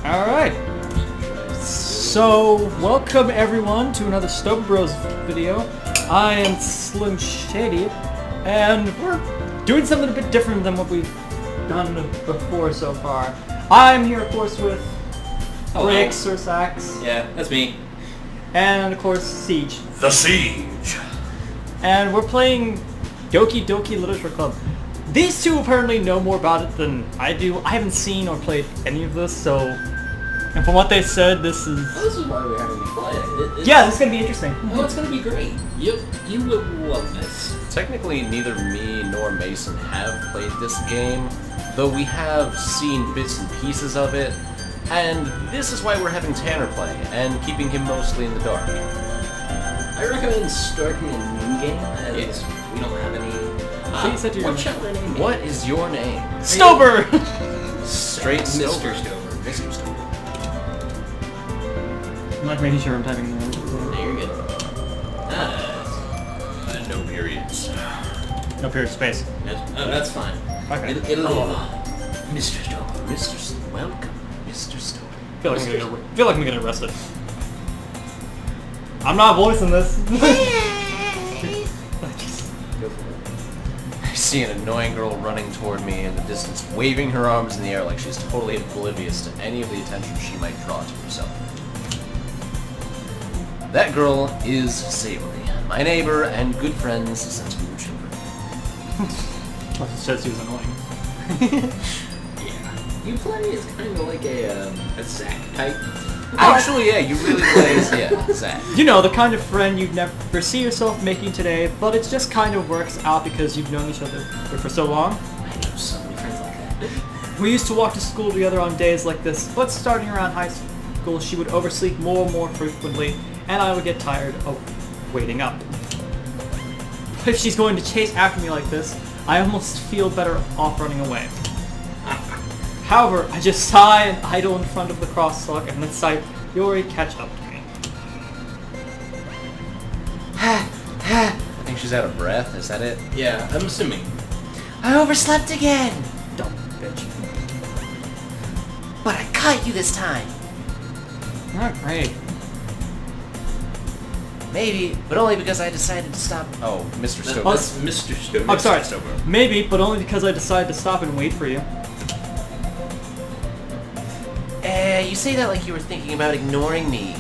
Alright. So, welcome everyone to another Stober Bros video. I am Slim Shady, and we're doing something a bit different than what we've done before so far. I'm here, of course, with Rix or Sax. Yeah, that's me. And, of course, Siege. The Siege. And we're playing Doki Literature Club. These two apparently know more about it than I do. I haven't seen or played any of this, so... And from what they said, this is... Well, this is why we're having me play it. Yeah, this is going to be interesting. Oh, it's going to be great. You will love this. Technically, neither me nor Mason have played this game, though we have seen bits and pieces of it, and this is why we're having Tanner play, and keeping him mostly in the dark. I recommend starting a new game, as we don't have any... Please set your what shall our name be? What is your name? Stober! Straight Mr. Stober. Stober. Mr. Stober. I'm like making sure I'm typing the... There you're good. No periods. No period space. That's fine. Okay. It'll Mr. Stober. Welcome, Mr. Stober. Feel like I'm gonna get arrested. I'm not voicing this. Go for it. I see an annoying girl running toward me in the distance, waving her arms in the air like she's totally oblivious to any of the attention she might draw to herself. That girl is Savory, my neighbor and good friends since we were children. Well, it says he was annoying. Yeah. You play as kind of like a Zack type. Actually, yeah, you really play as, Zach. You know, the kind of friend you'd never see yourself making today, but it just kind of works out because you've known each other for so long. I know so many friends like that. We used to walk to school together on days like this, but starting around high school, she would oversleep more and more frequently, and I would get tired of waiting up. If she's going to chase after me like this, I almost feel better off running away. However, I just sigh and idle in front of the crosswalk and then Sayori catch up to me. I think she's out of breath, is that it? Yeah, I'm assuming. I overslept again! Dumb bitch. But I caught you this time! Not great. Maybe, but only because I decided to stop. Oh, Mr. Stoker. That's Mr. Stober. I'm sorry. Maybe, but only because I decided to stop and wait for you. You say that like you were thinking about ignoring me.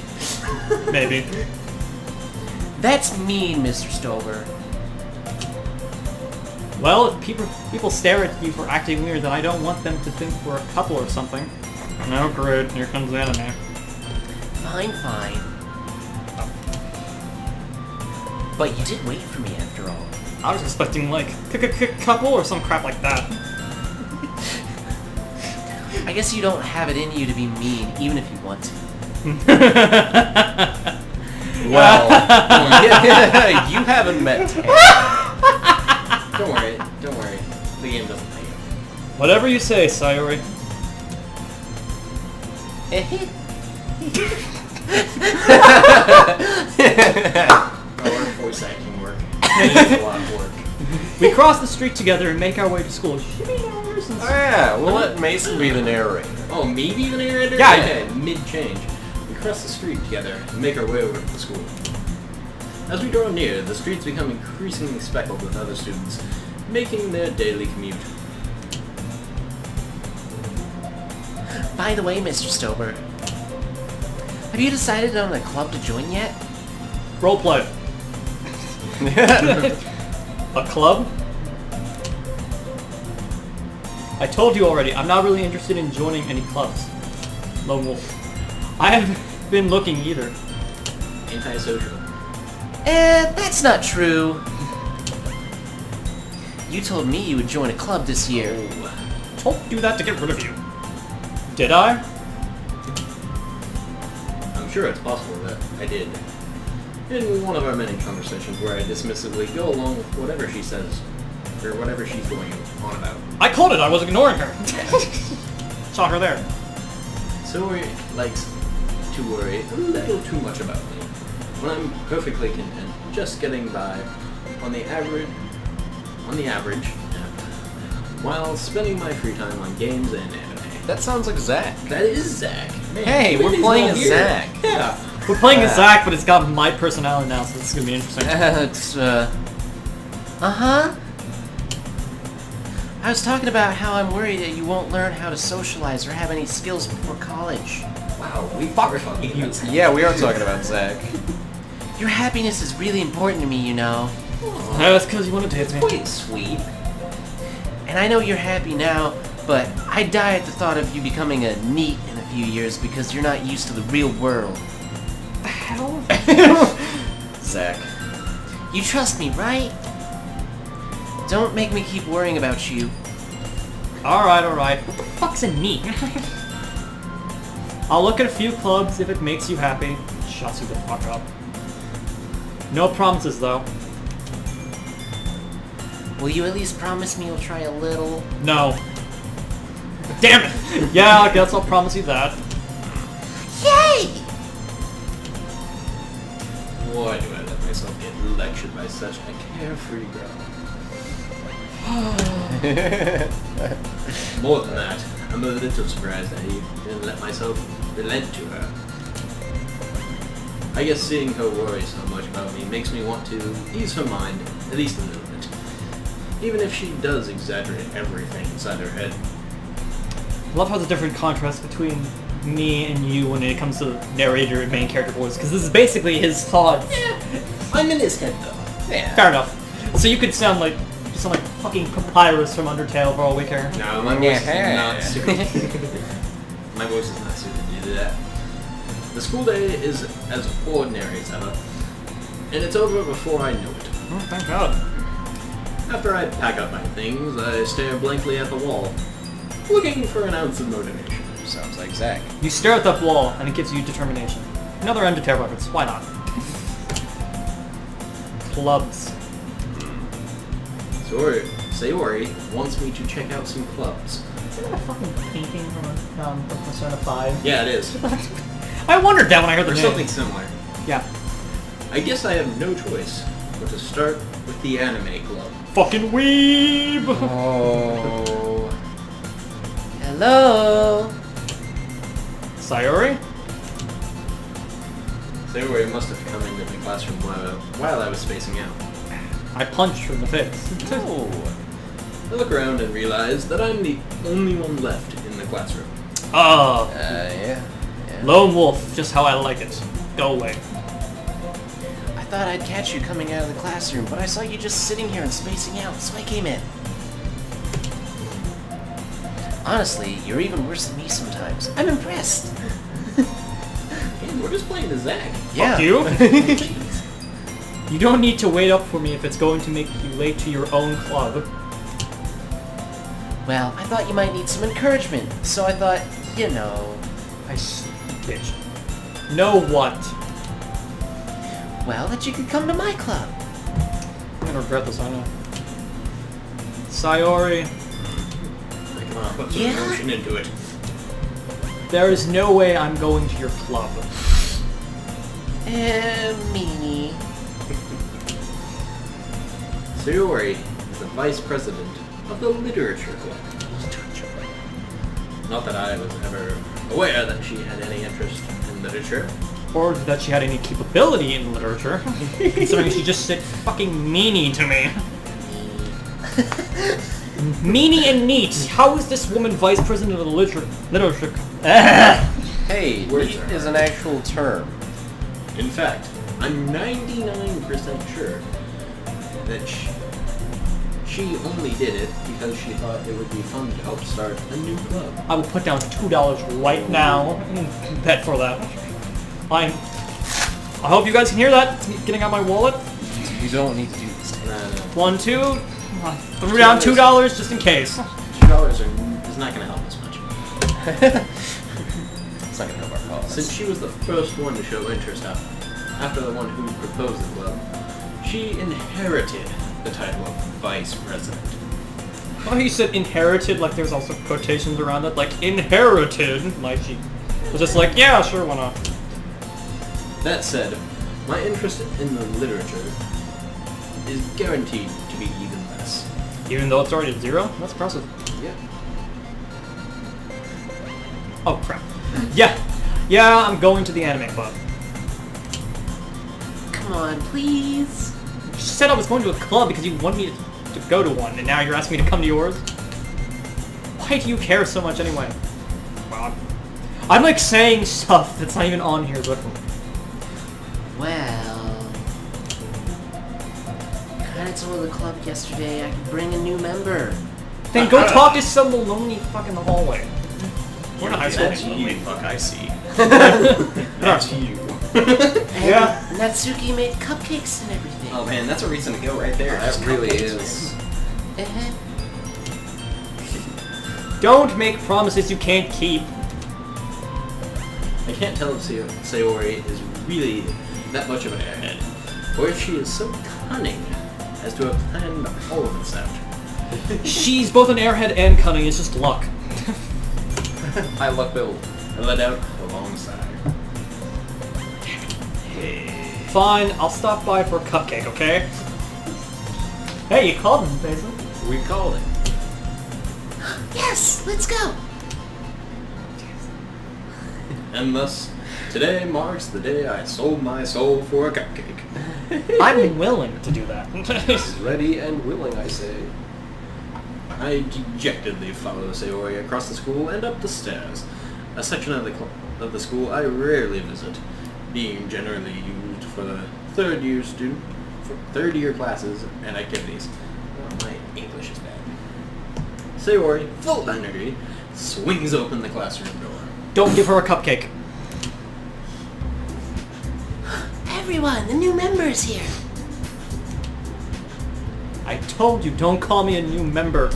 Maybe. That's mean, Mr. Stober. Well, if people stare at you for acting weird, then I don't want them to think we're a couple or something. No, great. Here comes the anime. Fine. But you did wait for me after all. I was expecting, like, couple or some crap like that. I guess you don't have it in you to be mean, even if you want to. Well, you haven't met Tanner. Don't worry. The game doesn't pay you. Whatever you say, Sayori. Our voice acting work. It's a lot of work. We cross the street together and make our way to school. Oh yeah, we'll let Mason be the narrator. Oh, me be the narrator? Yeah. Okay, mid-change. We cross the street together and make our way over to the school. As we draw near, the streets become increasingly speckled with other students, making their daily commute. By the way, Mr. Stober, have you decided on a club to join yet? Roleplay. A club? I told you already, I'm not really interested in joining any clubs. Lone Wolf. I haven't been looking either. Antisocial. That's not true. You told me you would join a club this year. Told you that to get rid of you. Did I? I'm sure it's possible that I did. In one of our many conversations where I dismissively go along with whatever she says, or whatever she's going on about. I called it, I was ignoring her. Saw her there. Sayori likes to worry a little too much about me, when I'm perfectly content just getting by on the average, while spending my free time on games and anime. That sounds like Zach. That is Zach. Man, Hey, we're he's playing not as here. Zach. Yeah. We're playing as Yeah. Zach, but it's got my personality now, so this is gonna be interesting. It's, Uh-huh. I was talking about how I'm worried that you won't learn how to socialize or have any skills before college. Wow, we are talking about Zach. Yeah, we are talking about Zach. Your happiness is really important to me, you know. That's because you want to date me. Quite sweet. And I know you're happy now, but I die at the thought of you becoming a NEET in a few years because you're not used to the real world. The hell? Zach. You trust me, right? Don't make me keep worrying about you. Alright. What the fuck's a NEET? I'll look at a few clubs if it makes you happy. Shuts you the fuck up. No promises, though. Will you at least promise me you'll try a little? No. Damn it! Yeah, I guess I'll promise you that. Yay! Why do I let myself get lectured by such a carefree girl? More than that, I'm a little surprised that I didn't let myself relent to her. I guess seeing her worry so much about me makes me want to ease her mind, at least a little bit. Even if she does exaggerate everything inside her head. I love how the different contrast between me and you when it comes to narrator and main character voice, because this is basically his thoughts. I'm in his head though. Yeah. Fair enough. So you could sound like fucking Papyrus from Undertale for all we care. No, my voice Yeah. is not suited. My voice is not suited to do that. The school day is as ordinary as ever, and it's over before I know it. Oh, thank God. After I pack up my things, I stare blankly at the wall, looking for an ounce of motivation. Sounds like Zach. You stare at that wall, and it gives you determination. Another Undertale reference. Why not? Clubs. Sayori wants me to check out some clubs. Isn't that a fucking painting from Persona 5? Yeah, it is. I wondered that when I heard the Or name. something similar. Yeah. I guess I have no choice but to start with the anime club. Fucking weeb! Oh. Hello. Sayori? Sayori must have come into the classroom while I was spacing out. I punched her in the face. Oh. I look around and realize that I'm the only one left in the classroom. Oh, Yeah. lone wolf, just how I like it. Go away. I thought I'd catch you coming out of the classroom, but I saw you just sitting here and spacing out, so I came in. Honestly, you're even worse than me sometimes. I'm impressed. Man, we're just playing as Zach. Yeah. Fuck you. Jeez. You don't need to wait up for me if it's going to make you late to your own club. Well, I thought you might need some encouragement, so I thought, you know. Bitch. Know what? Well, that you could come to my club. I'm gonna regret this, I know. Sayori, Come on, put some Yeah? emotion into it. there is no way I'm going to your club. Meanie. Sayori is the vice president of the literature club. Not that I was ever aware that she had any interest in literature. Or that she had any capability in literature. Considering she just said fucking meanie to me. Meanie and neat. How is this woman vice president of the literature? Hey, Words neat are is an actual term. In fact, I'm 99% sure that she only did it because she thought it would be fun to help start a new club. I will put down $2 right now. Bet for that. I hope you guys can hear that. It's getting out my wallet. You don't need to do this. No. 1, 2. Threw down $2 just in case. $2 is not going to help us much. It's not gonna help our cause. Since she was the first one to show interest after the one who proposed the club, she inherited the title of vice president. Oh, you said inherited, like there's also quotations around it, like inherited, like she was just like, yeah, sure, why not? That said, my interest in the literature is guaranteed to be even less. Even though it's already at 0? That's impressive. Yeah. Oh crap. Yeah, I'm going to the anime club. Come on, please. You said I was going to a club because you wanted me to go to one, and now you're asking me to come to yours? Why do you care so much anyway? Well, I'm like saying stuff that's not even on here, but... Well, kinda told the club yesterday I could bring a new member. Then go talk to some lonely fuck in the hallway. We're in high school. That's you. Fuck, I see. That's you. And Yeah. Natsuki made cupcakes and everything. Oh man, that's a reason to go right there. That Just really cupcakes, is. Uh-huh. Don't make promises you can't keep. I can't tell if Sayori is really that much of an airhead, or if she is so cunning as to have planned all of this out. She's both an airhead and cunning, it's just luck. I luck build. I let out a long sigh. Hey. Fine, I'll stop by for a cupcake, okay? Hey, you called him, Basil. We called it. Yes, let's go. And thus, today marks the day I sold my soul for a cupcake. I'm willing to do that. Ready and willing, I say. I dejectedly follow Sayori across the school and up the stairs, a section of the school I rarely visit, being generally used for the third year classes and activities. Oh, my English is bad. Sayori, full of energy, swings open the classroom door. Don't give her a cupcake. Everyone, the new member is here. I told you, don't call me a new member.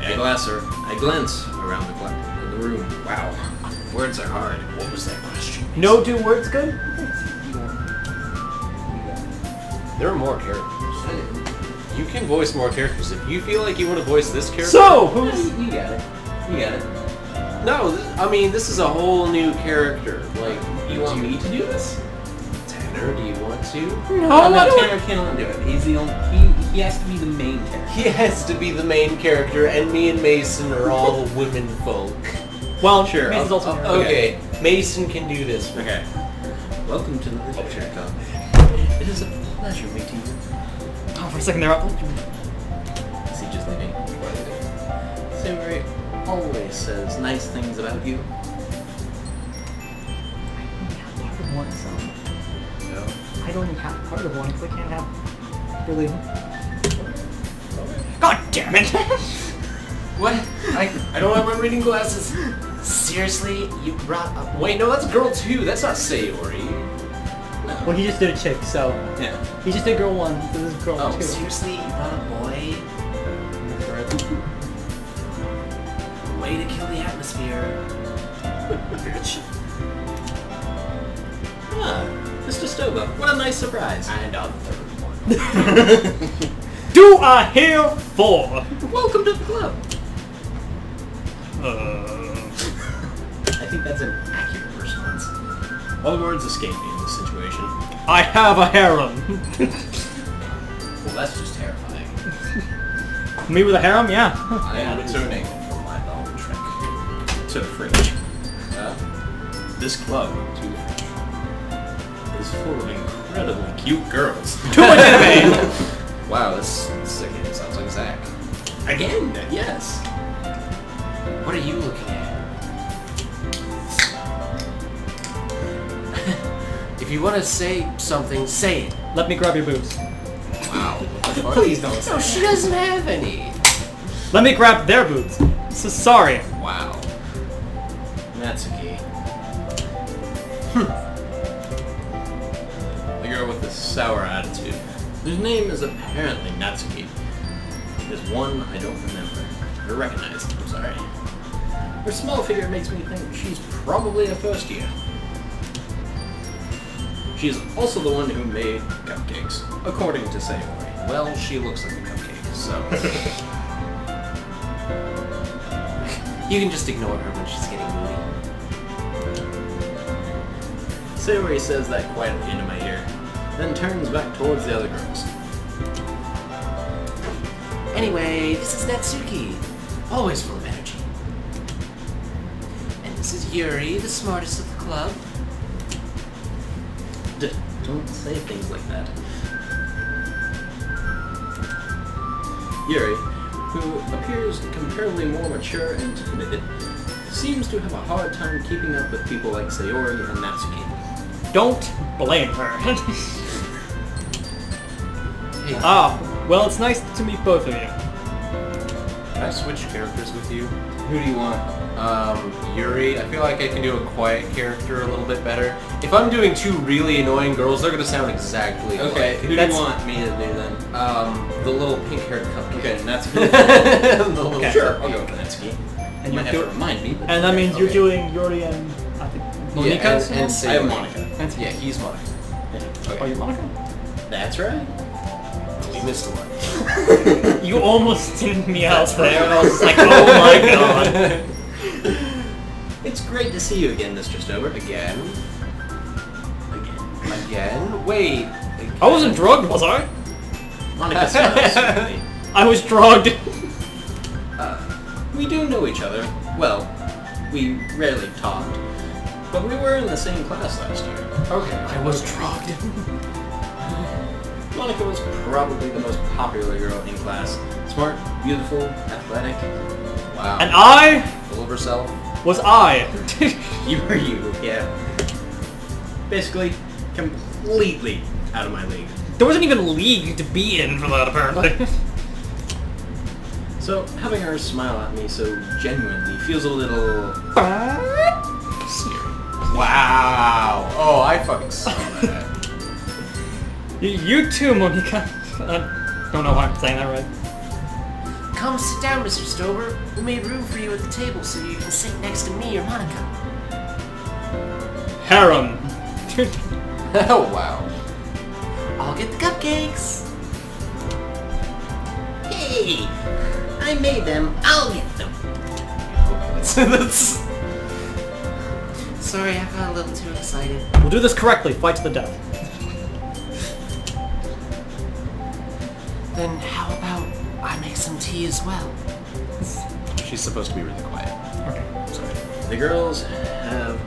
I glance around the room. Wow, words are hard. What was that question? No do words good? There are more characters. You can voice more characters. If you feel like you want to voice this character... So, who's... You got it. You got it. No, I mean, this is a whole new character. Like, You want me to do this? Tanner, do you want to? No, No, I don't... Tanner can't do it. He's the only. He has to be the main character. He has to be the main character, and me and Mason are all women folk. Well, Sure, Mason's I'll- also an I'll- airhead. Okay, Mason can do this. Okay. Welcome to the Literature Club. It is a pleasure meeting you. Oh, for a second there. Is he just leaving? Sayori always says nice things about you. Part of one, so... No. I don't even have part of one, because I can't have... Really... God damn it! What? I don't have my reading glasses. Seriously? You brought up... Wait, no, that's girl 2. That's not Sayori. Well, he just did a chick, so... Yeah. He just did girl 1, this is girl Oh, 2. seriously? You brought a boy? Way to kill the atmosphere. Bitch. Ah, Mr. Stoba, what a nice surprise. And a third one. Do I hear for? Welcome to the club. Uh... I think that's an accurate response. All words escape me in this situation. I have a harem. Well, that's just terrifying. Me with a harem? Yeah. I am returning from my long trek. To the fridge. Huh? This club, to the fridge, is full of incredibly cute girls. Too much anime! Wow, this again sounds like Zach. Again, yes. What are you looking at? If you want to say something, say it. Let me grab your boobs. Wow. Please don't say No, she doesn't have any. Let me grab their boobs. So sorry. Wow. Natsuki. The girl with the sour attitude, whose name is apparently Natsuki. There's one I don't remember, or recognize, I'm sorry. Her small figure makes me think she's probably a first year. She is also the one who made cupcakes, according to Sayori. Well, she looks like a cupcake, so... You can just ignore her when she's getting moody. Sayori says that quietly into my ear, then turns back towards the other girls. Anyway, this is Natsuki. always full of energy. And this is Yuri, the smartest of the club. Don't say things like that. Yuri, who appears comparably more mature and timid, seems to have a hard time keeping up with people like Sayori and Natsuki. Don't blame her. Hey, Well, it's nice to meet both of you. can I switch characters with you? Who do you want? Yuri, I feel like I can do a quiet character a little bit better. If I'm doing two really annoying girls, they're gonna sound exactly Okay, like who do you want me to do then? the little pink-haired cupcake. Okay, Natsuki. The little Okay. Sure, I'll go with Natsuki. And You might have you're to remind me. But And that means you're Okay. doing Yuri and I think Monika. Yeah, is the and one? Sayori. I have Monica. And- Yeah, he's Monica. Are you Monica? That's right. We missed one. You almost did me out there, and I was just like, oh my god. It's great to see you again, Mr. Stover. Again. Again? Wait. Again. I wasn't drugged, was I? Monica smiles sweetly. I was drugged. We do know each other. Well, we rarely talked. But we were in the same class last year. Okay. I was drugged. Monica was probably the most popular girl in class. Smart, beautiful, athletic. Wow. And I Full of herself. was I. You were you, yeah. Basically, completely out of my league. There wasn't even a league to be in for that, apparently. So, having her smile at me so genuinely feels a little... Wow. Oh, I fucking saw that. You too, Monika. I don't know why I'm saying that right. Come sit down, Mr. Stover. We made room for you at the table so you can sit next to me or Monica. Harem. Oh, wow. I'll get the cupcakes. Hey! I made them. I'll get them. That's... Sorry, I got a little too excited. We'll do this correctly. Fight to the death. Then how about I make some tea as well? She's supposed to be really quiet. Okay. Sorry. The girls have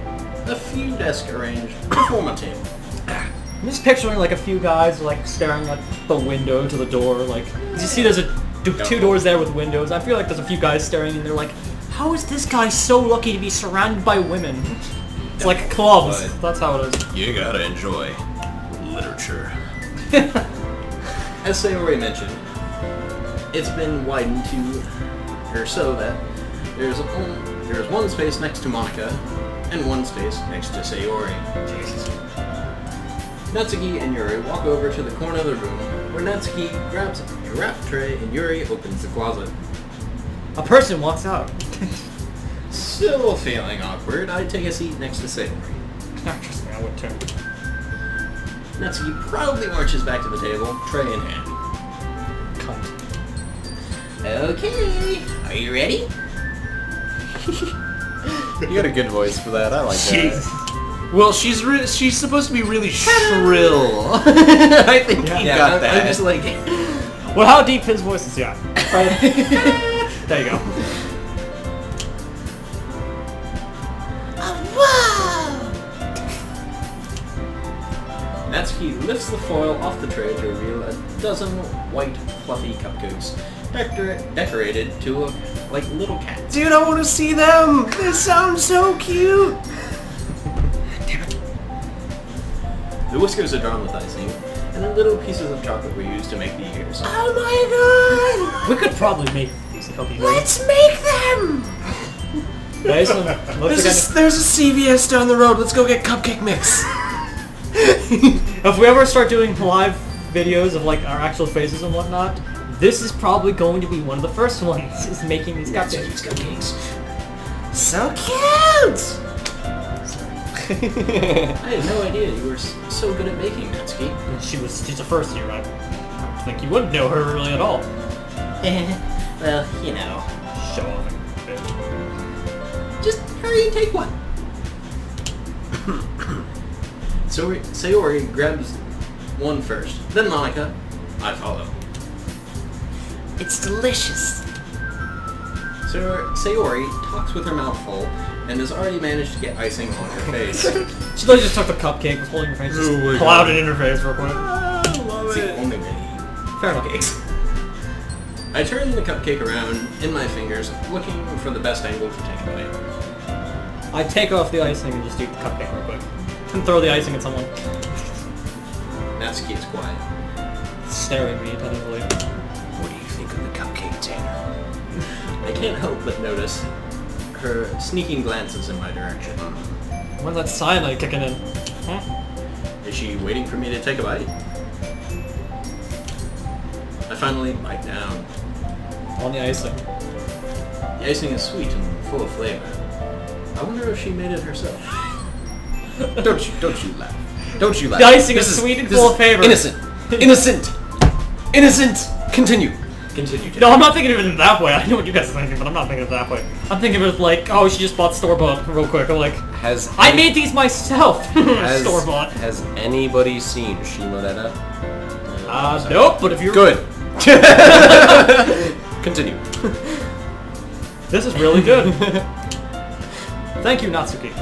a few desks arranged to form a table. I'm just picturing like a few guys like staring at the window to the door. Like, you see, there's two doors there with windows. I feel like there's a few guys staring, and they're like, "How is this guy so lucky to be surrounded by women?" It's like clubs. But- That's how it is. You gotta enjoy literature. As Sayori mentioned, it's been widened to or so that there's one space next to Monica and one space next to Sayori. Jesus. Natsuki and Yuri walk over to the corner of the room where Natsuki grabs a wrap tray and Yuri opens the closet. A person walks out. Still feeling awkward, I take a seat next to Sayori. Trust me, I would too. Natsuki proudly marches back to the table, tray in hand. Cunt. Okay, are you ready? You got a good voice for that. I like Jesus. Well, she's supposed to be really shrill. I think he Yeah, got that. I'm just like, Well, how deep his voice is, yeah. There you go. Natsuki lifts the foil off the tray to reveal a dozen white, fluffy cupcakes, decorated to look like little cats. Dude, I want to see them. They sound so cute. The whiskers are drawn with icing, and the little pieces of chocolate were used to make the ears. Oh my We could probably make these cookies. god! Let's make them! There's There's a CVS down the road. Let's go get cupcake mix. If we ever start doing live videos of like our actual faces and whatnot, this is probably going to be one of the first ones. Is making these cupcakes. So cute! I had no idea you were so good at baking, Natsuki. She's a first year. I don't think you would know her really at all. Well, you know. Show off. Just hurry and take one. Sayori grabs one first, then Monica. I follow. It's delicious. Sayori talks with her mouth full and has already managed to get icing on her face. She literally just took the cupcake, was holding her face, just Oh my plowed God. it in her face real quick. I love It's the only way to eat Fair enough. cupcakes. I turn the cupcake around in my fingers, looking for the best angle to take a bite. I take off the icing and just eat the cupcake real quick. And throw the icing at someone. Natsuki is quiet. Staring at me attentively. What do you think of the cupcake, Tanner? I can't help but notice her sneaking glances in my direction. When's that cyanide kicking in? Huh? Is she waiting for me to take a bite? I finally bite down. On the icing. The icing is sweet and full of flavor. I wonder if she made it herself. Don't you laugh. Don't you laugh. The icing This is sweet and this full is of flavor. Innocent. Innocent. Innocent. Continue. Continue to. No, I'm not thinking of it in that way. I know what you guys are thinking, but I'm not thinking of it that way. I'm thinking of it like, oh, she just bought store-bought real quick. I'm like, Has I made these myself! Store-bought. Has anybody seen Shimodetta? Nope, but if you're... Good. Continue. This is really good. Thank you, Natsuki.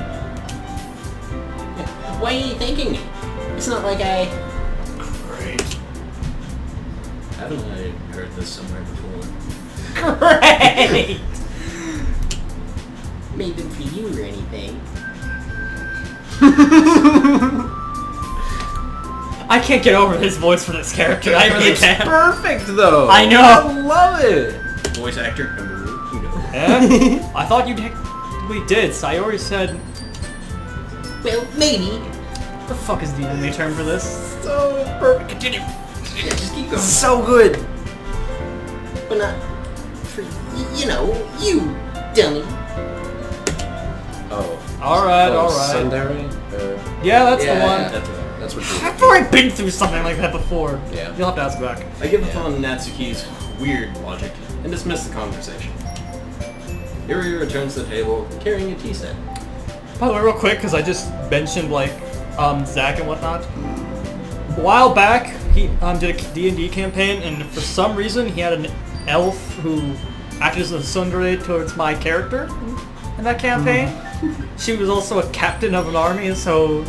Why are you thanking me? It's not like I... Great. Haven't I heard this somewhere before? Great! Made them for you or anything. I can't get over his voice for this character. I really It's can't. perfect though. I know. I love it. Voice actor number uno. Eh? I thought you technically did. Sayori said... Well, maybe. What the fuck is the only term for this? So perfect. Continue. Yeah, just keep going. So good. But not for, you know, you dummy. Oh. Alright, Oh, alright. Sundari? Yeah, that's the Yeah, one. That's what I've already been through something like that before. Yeah. You'll have to ask back. I give up on Natsuki's weird logic and dismiss the conversation. Yuri returns to the table carrying a tea set. By the way, real quick, because I just mentioned, like, Zach and whatnot. A while back, he did a D&D campaign, and for some reason, he had an elf who acted as a tsundere towards my character in that campaign. She was also a captain of an army, so...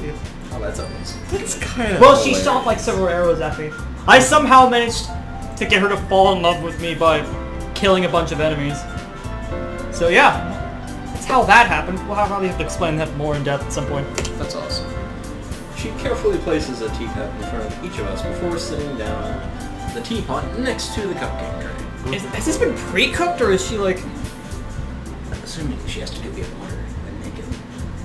Oh, that's always. That's kind of. Well, she shot, like, several arrows at me. I somehow managed to get her to fall in love with me by killing a bunch of enemies. So, yeah. That's how that happened. We'll probably have to explain that more in depth at some point. That's awesome. She carefully places a teacup in front of each of us before sitting down the teapot next to the cupcake tray. Has this been pre-cooked, or is she, like... I'm assuming she has to do it water and make it.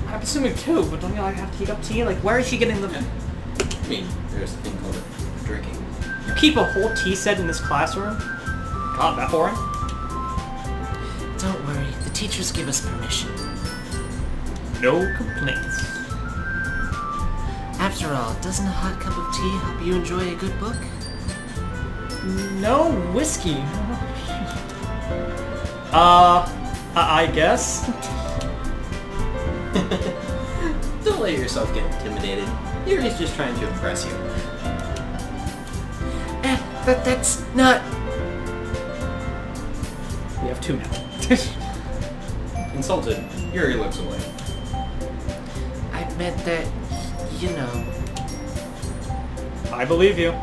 I'm assuming too, but don't you like have to heat up tea? Like, where is she getting the... I mean, there's a thing called drinking. You keep a whole tea set in this classroom? God, that boring? Don't worry, the teachers give us permission. No complaints. After all, doesn't a hot cup of tea help you enjoy a good book? No whiskey. I guess. Don't let yourself get intimidated. Yuri's just trying to impress you. But that's not... We have two now. Insulted, Yuri looks away. I meant that, you know... I believe you.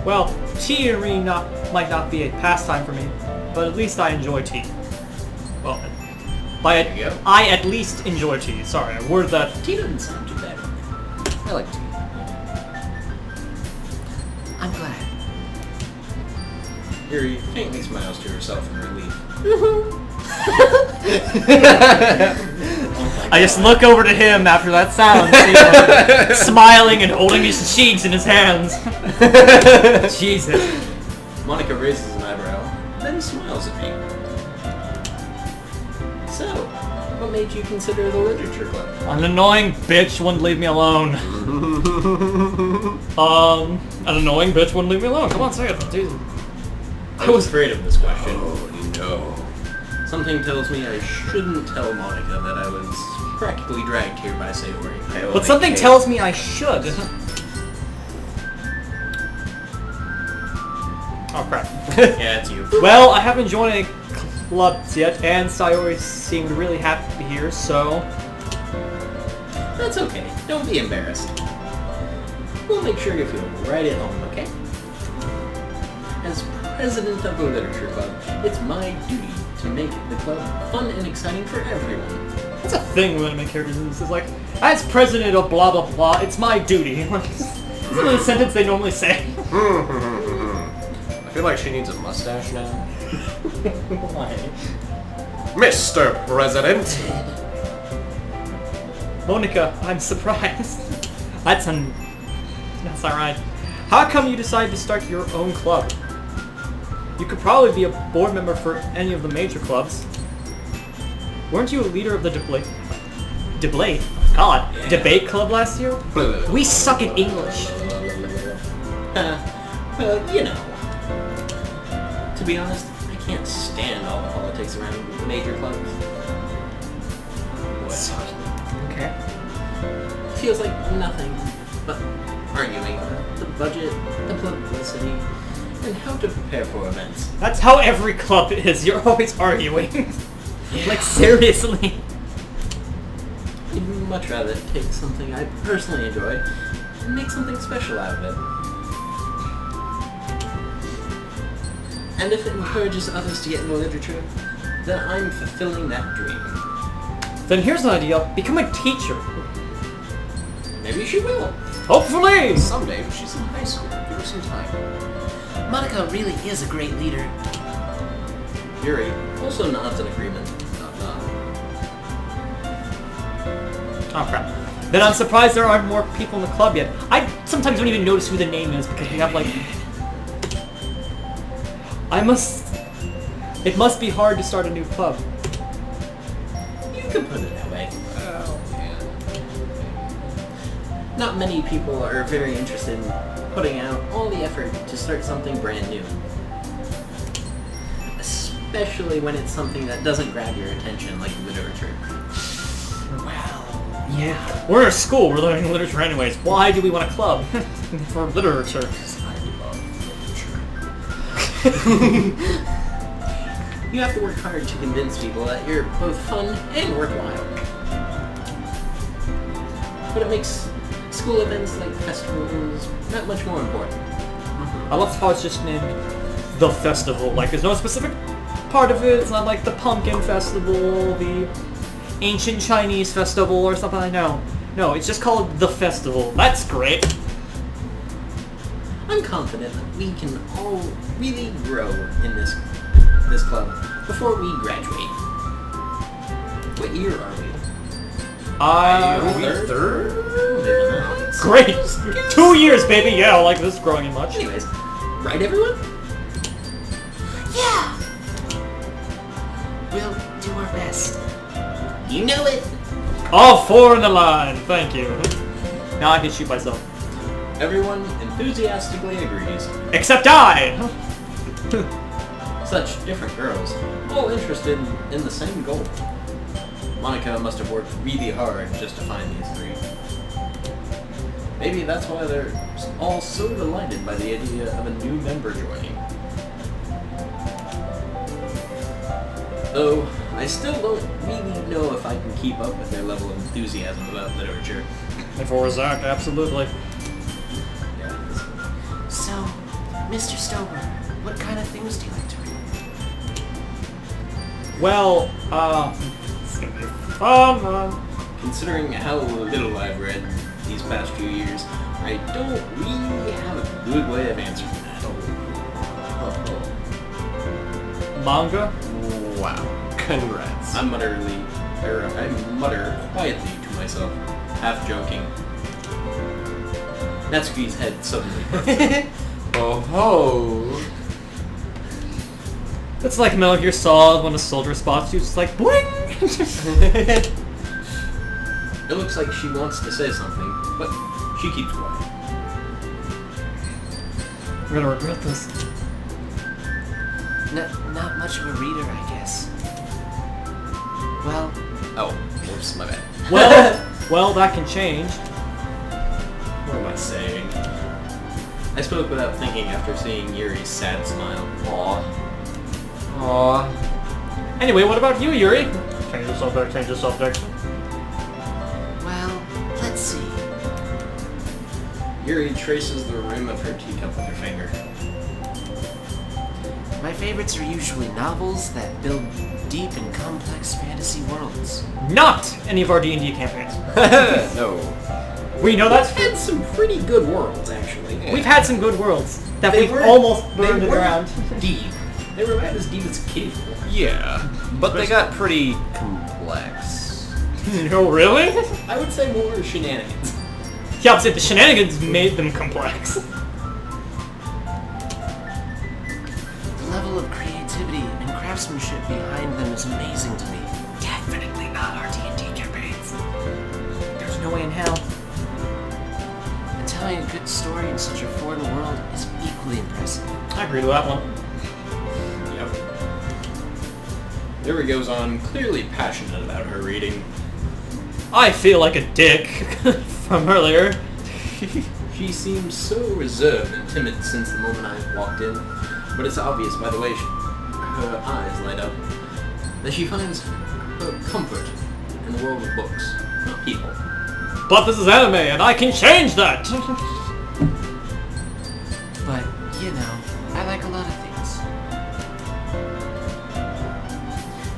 Well, tea to me might not be a pastime for me, but at least I enjoy tea. Well, There you go. I at least enjoy tea. Sorry, I worded that. Tea doesn't sound too bad. I like tea. I'm glad. Yuri faintly smiles to herself in relief. I just look over to him after that sound, see him smiling and holding his cheeks in his hands. Jesus. Monica raises an eyebrow, then smiles at me. So, what made you consider the literature club? An annoying bitch wouldn't leave me alone. An annoying bitch wouldn't leave me alone. Come on, say it. Jesus. I was afraid of this question. Oh no. Something tells me I shouldn't tell Monica that I was practically dragged here by Sayori. But something tells me I should. Oh crap. Yeah, it's you. Well, I have been joining a clubs yet, and Sayori seemed really happy here, so... That's okay. Don't be embarrassed. We'll make sure you feel right at home, okay? As president of the Literature Club, it's my duty to make the club fun and exciting for everyone. That's a thing when anime characters in this is like, as president of blah blah blah, it's my duty. Like, isn't it a sentence they normally say? I feel like she needs a mustache now. Why? Mr. President! Monica, I'm surprised. That's alright. How come you decided to start your own club? You could probably be a board member for any of the major clubs. Weren't you a leader of the debate club last year? We suck at English. Well, you know. To be honest, I can't stand all the politics around the major clubs. Okay. Feels like nothing but arguing about the budget, the publicity, and how to prepare for events. That's how every club is. You're always arguing. Like, seriously. I'd much rather take something I personally enjoy and make something special out of it. And if it encourages others to get into literature, then I'm fulfilling that dream. Then here's an idea. Become a teacher. Maybe she will. Hopefully! Someday, she's in high school. Give her some time. Monica really is a great leader. Yuri also nods in agreement. Nod, nod. Oh crap. Then I'm surprised there aren't more people in the club yet. I sometimes don't even notice who the name is because we have like... It must be hard to start a new club. You can put it that way. Oh, yeah. Not many people are very interested in putting out all the effort to start something brand new. Especially when it's something that doesn't grab your attention like literature. Well, yeah. We're a school, we're learning literature anyways. Why do we want a club? For literature. I love literature. You have to work hard to convince people that you're both fun and worthwhile. But it makes school events like festivals that much more important. I love how it's just named The Festival. Like, there's no specific part of it. It's not like the Pumpkin Festival, the Ancient Chinese Festival, or something I know. No, it's just called The Festival. That's great. I'm confident that we can all really grow in this club before we graduate. What year are we? Third? Great! 2 years, baby! Yeah, I like this growing in much. Anyways, right everyone? Yeah! We'll do our best. You know it! All four in the line, thank you. Now I can shoot myself. Everyone enthusiastically agrees. Except I! Such different girls, all interested in the same goal. Monica must have worked really hard just to find these three. Maybe that's why they're all so delighted by the idea of a new member joining. Though, I still don't really know if I can keep up with their level of enthusiasm about literature. And for Zach, absolutely. Yeah. So, Mr. Stober, what kind of things do you like to read? Well, it's gonna be fun. Considering how little I've read these past few years, I don't really have a good way of answering that. Manga? Wow. Congrats. I mutter quietly to myself, half joking. Natsuki's head suddenly burns. Oh ho! It's like Metal Gear Solid when a soldier spots you, it's like boing! It looks like she wants to say something, but she keeps quiet. I'm gonna regret this. Not much of a reader, I guess. Well, Oh, whoops, my bad. Well, that can change. What am I saying? I spoke without thinking after seeing Yuri's sad smile. Aww. Anyway, what about you, Yuri? Change the subject, change the subject. Well, let's see. Yuri traces the rim of her teacup with her finger. My favorites are usually novels that build deep and complex fantasy worlds. Not any of our D&D campaigns. No. We know that's Had some pretty good worlds, actually. We've had some good worlds that They we've were- almost they burned to the were ground. Deep. They were about as deep as Kitty. Yeah, but they got pretty complex. No, really? I would say more shenanigans. Yeah, but the shenanigans made them complex. The level of creativity and craftsmanship behind them is amazing to me. Definitely not our D&D campaigns. There's no way in hell. And telling a good story in such a foreign world is equally impressive. I agree with that one. Yep. Yuri goes on, clearly passionate about her reading. I feel like a dick from earlier. She seems so reserved and timid since the moment I walked in, but it's obvious by the way her eyes light up that she finds her comfort in the world of books, not people. But this is anime, and I can change that! But, you know, I like a lot of things.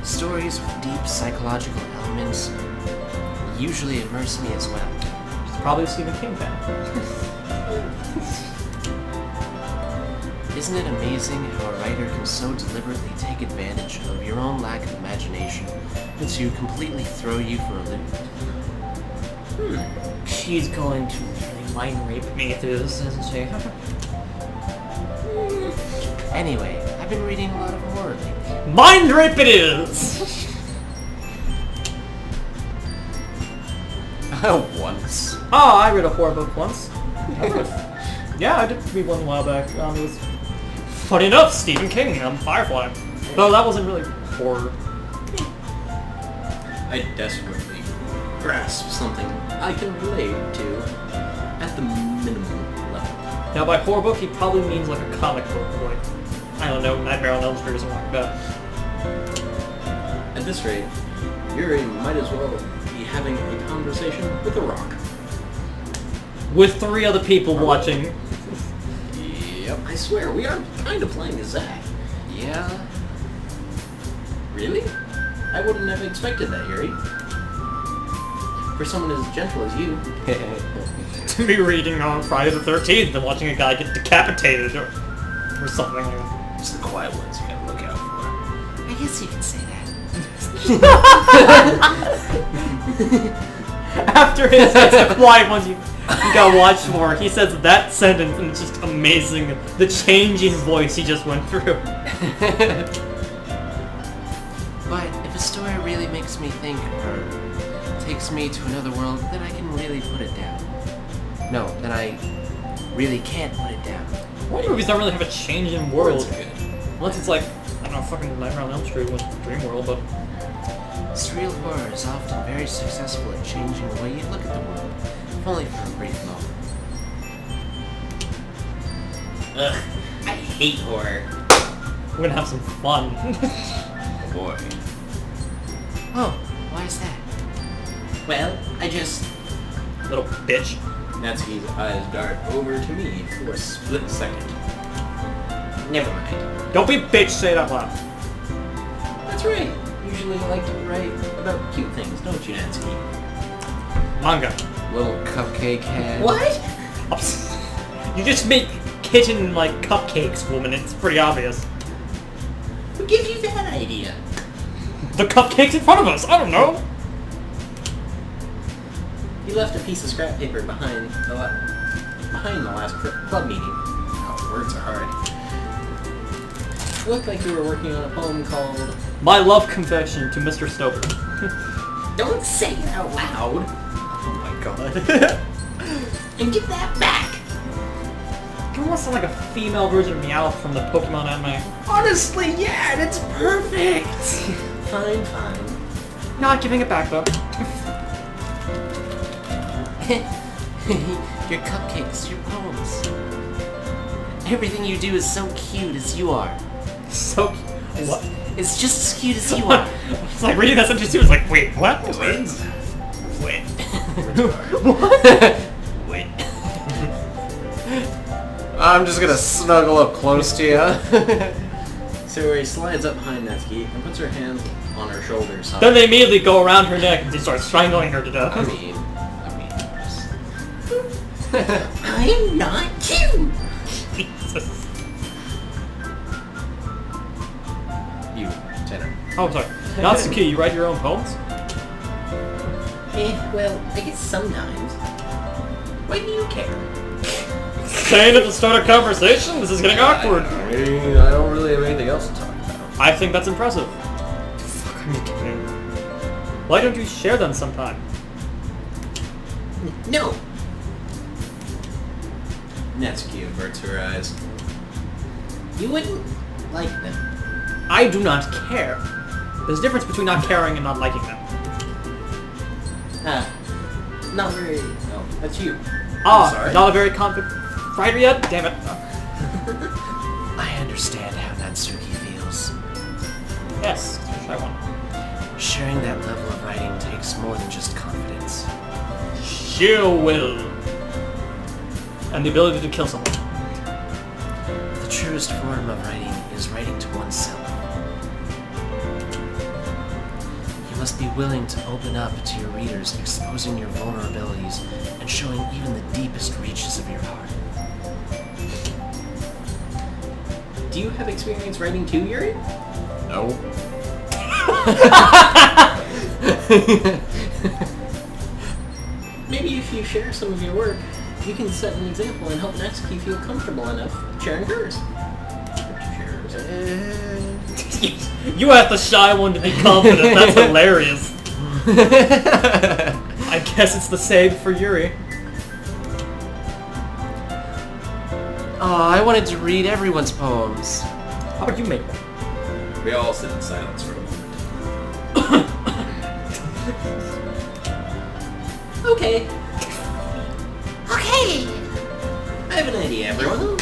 Stories with deep psychological elements usually immerse me as well. She's probably a Stephen King fan. Isn't it amazing how a writer can so deliberately take advantage of your own lack of imagination and to completely throw you for a loop? She's going to mind rape me through this, isn't she? Anyway, I've been reading a lot of horror lately. Mind rape it is! Once. Oh, I read a horror book once. Yeah, I did read one a while back. It was funny enough, Stephen King, Firefly. Though that wasn't really horror. I desperately grasp something I can relate to at the minimum level. Now, by horror book, he probably means like a comic book, like, I don't know, Nightmare on Elm Street or something like that. At this rate, Yuri might as well be having a conversation with a rock. With 3 other people watching. Yep. I swear, we are kind of playing as Zack. Yeah? Really? I wouldn't have expected that, Yuri. For someone as gentle as you. To be reading on Friday the 13th and watching a guy get decapitated or something like that. It's the quiet ones you gotta look out for. I guess you can say that. After it's the quiet ones you gotta watch for, he says that sentence and it's just amazing. The change in voice he just went through. But if a story really makes me think or takes me to another world, then I can really put it down. No, then I really can't put it down. Horror movies don't really have a change in world. Words are good. Unless it's like, I don't know, fucking Nightmare on Elm Street was Dream World, but... Surreal horror is often very successful at changing the way you look at the world, if only for a brief moment. Ugh, I hate horror. We're gonna have some fun. Oh boy. Oh, why is that? Well, I just... Little bitch. Natsuki's eyes dart over to me for a split second. Never mind. Don't be a bitch, say it out loud. That's right. Usually I like to write about cute things, don't you, Natsuki? Manga. Little cupcake head. What? You just make kitchen, like, cupcakes, woman. It's pretty obvious. Who gives you that idea? The cupcakes in front of us! I don't know! You left a piece of scrap paper behind the last club meeting. Oh, words are hard. It looked like you were working on a poem called... My love confession to Mr. Stoker. Don't say it out loud! Oh my god. And give that back! You almost sound like a female version of Meowth from the Pokemon anime. Honestly, yeah, and it's perfect! Fine. Not giving it back, though. Your cupcakes, your poems. Everything you do is so cute as you are. So... What? is just as cute as you are. It's like reading that sentence too. It's like, wait, what? Wait. Wait. I'm just gonna snuggle up close to you. Sayori slides up behind Natsuki and puts her hands on her shoulders. Then they immediately go around her neck and they start strangling her to death. I mean, just... I'm not cute. Jesus. You, Tanner. Oh, sorry. Natsuki, you write your own poems? Well, I guess sometimes. Why do you care? Saying it to start a conversation? This is getting awkward. I mean, I don't really have anything else to talk about. I think that's impressive. Fuck, are you kidding? Why don't you share them sometime? No. Natsuki averts her eyes. You wouldn't like them. I do not care. There's a difference between not caring and not liking them. Not very... Oh, that's you. Ah, sorry. not a very confident writer yet? Damn it. I understand how Natsuki feels. Yes, try one. Sharing that level of writing takes more than just confidence. Sheer will. And the ability to kill someone. The truest form of writing is writing to oneself. You must be willing to open up to your readers, exposing your vulnerabilities and showing even the deepest reaches of your heart. Do you have experience writing too, Yuri? No. Maybe if you share some of your work, you can set an example and help Natsuki feel comfortable enough sharing hers. You have the shy one to be confident. That's hilarious. I guess it's the same for Yuri. Oh, I wanted to read everyone's poems. How would you make them? We all sit in silence for a moment. Okay. Okay. I have an idea, everyone.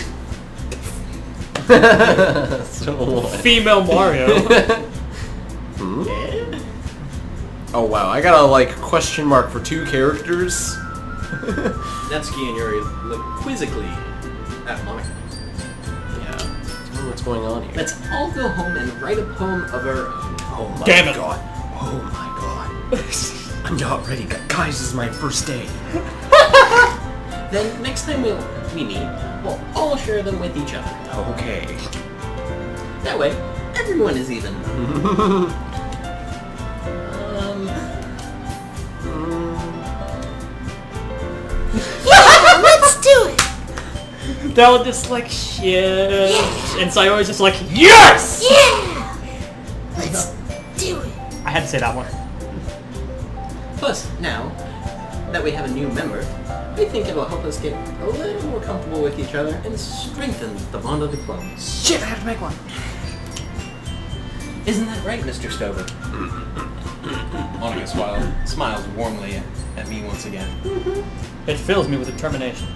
So what? Female Mario. Yeah. Oh wow, I got a question mark for 2 characters. Natsuki and Yuri look quizzically at Monica. Yeah. Tell me what's going on here. Let's all go home and write a poem of our own. Oh my Damn it. god. Oh my god. I'm not ready. Guys, this is my first day. Then next time we meet, we'll all share them with each other. Okay. That way, everyone is even. Let's do it! That was just like shit. And Sayori's just like, yes! Yeah! Let's do it! I had to say that one. Plus, now that we have a new member, I think it'll help us get a little more comfortable with each other and strengthen the bond of the club. Shit, I have to make one. Isn't that right, Mr. Stover? Monica smiles warmly at me once again. It fills me with determination.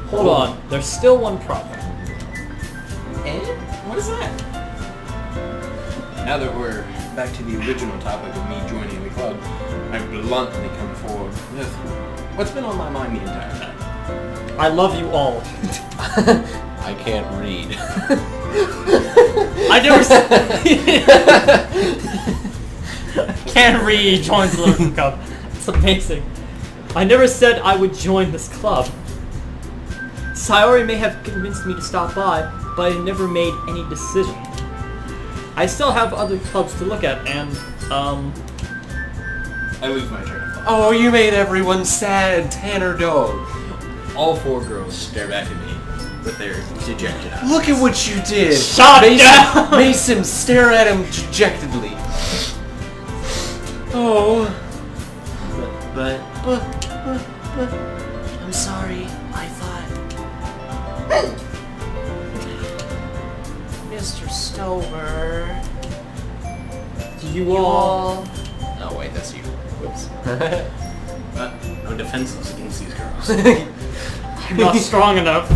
Hold on, there's still one problem. And? What is that? Now that we're back to the original topic of me joining the club, I bluntly come forward with what's been on my mind the entire time. I love you all. I can't read. I never can't read, joins the Little Cup. It's amazing. I never said I would join this club. Sayori may have convinced me to stop by, but I never made any decision. I still have other clubs to look at, and, I lose my train of thought. Oh, you made everyone sad, Tanner dog. All 4 girls stare back at me with their dejected eyes. Look at what you did. Shut down! Mason, stare at him dejectedly. Oh. But I'm sorry, I thought... Mr. Stover... You all... Oh wait, that's you. Whoops. I'm defenseless against these girls. I'm not strong enough.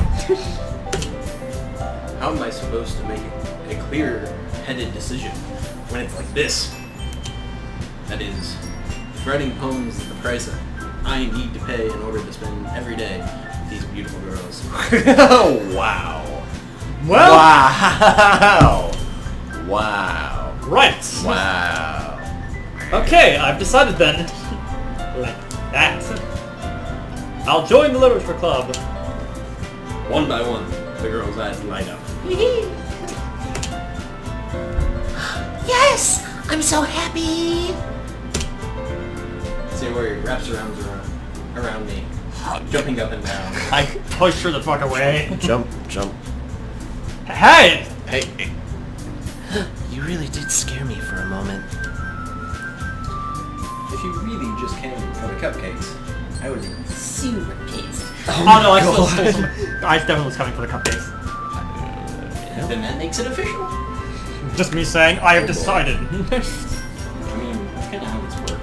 How am I supposed to make it clear-headed decision when it's like this. That is, writing poems is the price that I need to pay in order to spend every day with these beautiful girls. Wow. Well, Wow. Wow. right. Wow. Okay, I've decided then. Like that. I'll join the literature club. One by one, the girls' eyes light up. Yes! I'm so happy! Sayori wraps her arms around me, jumping up and down. I push her the fuck away. Jump, jump. Hey! Hey. You really did scare me for a moment. If you really just came for the cupcakes, I would Super taste. Oh, no, I still stole some. I definitely was coming for the cupcakes. Then that makes it official. Just me saying, I have decided. I mean, that's kind of how it's work.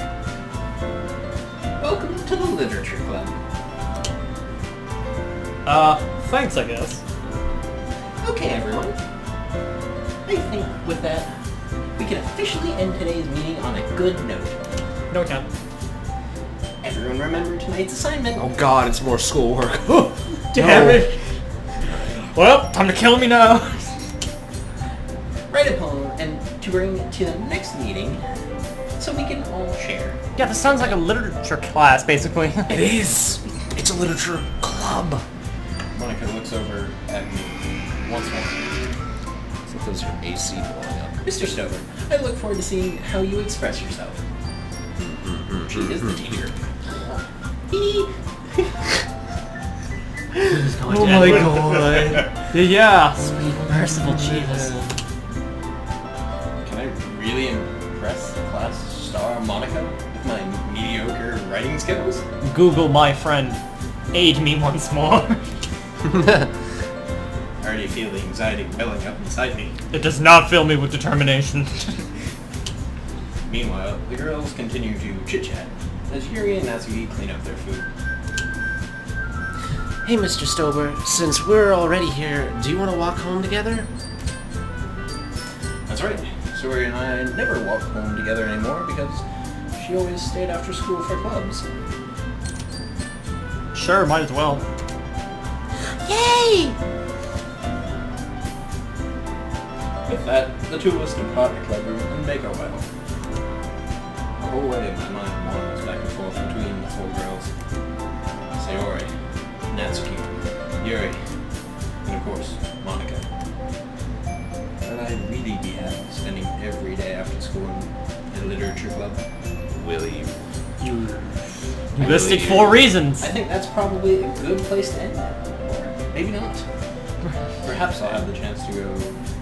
Welcome to the Literature Club. Thanks, I guess. Okay, everyone. I think with that, we can officially end today's meeting on a good note. No, we can't. Everyone remember tonight's assignment. Oh god, it's more schoolwork. Damn it. Well, time to kill me now. Write a poem and to bring to the next meeting so we can all share. Yeah, this sounds like a literature class, basically. It is. It's a literature club. Monica looks over at me once more. It's like those your AC blowing up. Mr. Stover, I look forward to seeing how you express yourself. She is the teacher. Oh my god. Yeah, sweet, merciful Jesus. Can I really impress the class star Monica with my mediocre writing skills? Google, my friend. Aid me once more. I already feel the anxiety welling up inside me. It does not fill me with determination. Meanwhile, the girls continue to chit-chat as Yuri and Natsuki clean up their food. Hey, Mr. Stober, since we're already here, do you want to walk home together? That's right. Sori and I never walk home together anymore because she always stayed after school for clubs. Sure, might as well. Yay! With that, the two of us depart the club room and make our way home. The whole way, my mind wanders back and forth between the four girls. Sayori, Natsuki, Yuri, and of course, Monica. Would I really be happy spending every day after school in a literature club? Will you? You listed 4 reasons. I think that's probably a good place to end it. Or maybe not. Perhaps I'll have the chance to go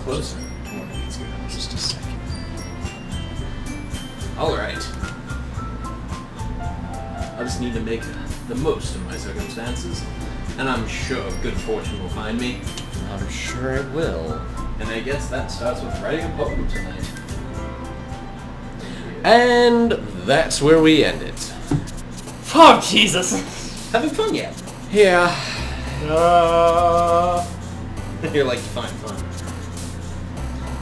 closer to one of these girls. Just a second. Alright. I just need to make the most of my circumstances, and I'm sure good fortune will find me. I'm sure it will. And I guess that starts with writing a poem tonight. And that's where we end it. Oh, Jesus. Having fun yet? Yeah. You're like, fine, fun.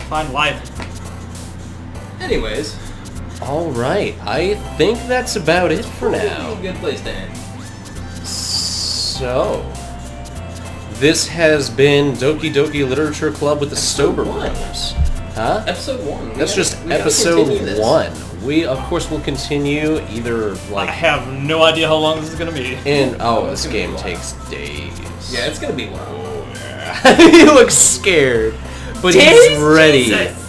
Find life. Anyways, Alright, I think that's about it for probably now. a good place to end. So, this has been Doki Doki Literature Club with the Stober Episode 1. Brothers. Huh? Episode 1. That's just we gotta episode continue this. 1. We, of course, will continue either, I like, have no idea how long this is gonna be. in... Oh, It's this gonna be game a while. takes days. Yeah, it's gonna be long. He looks scared, but he's ready. Jesus.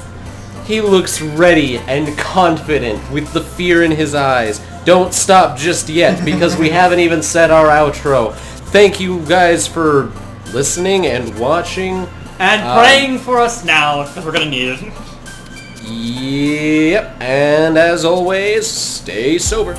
He looks ready and confident with the fear in his eyes. Don't stop just yet, because we haven't even said our outro. Thank you guys for listening and watching. And praying for us now, because we're gonna need it. Yep, and as always, stay sober.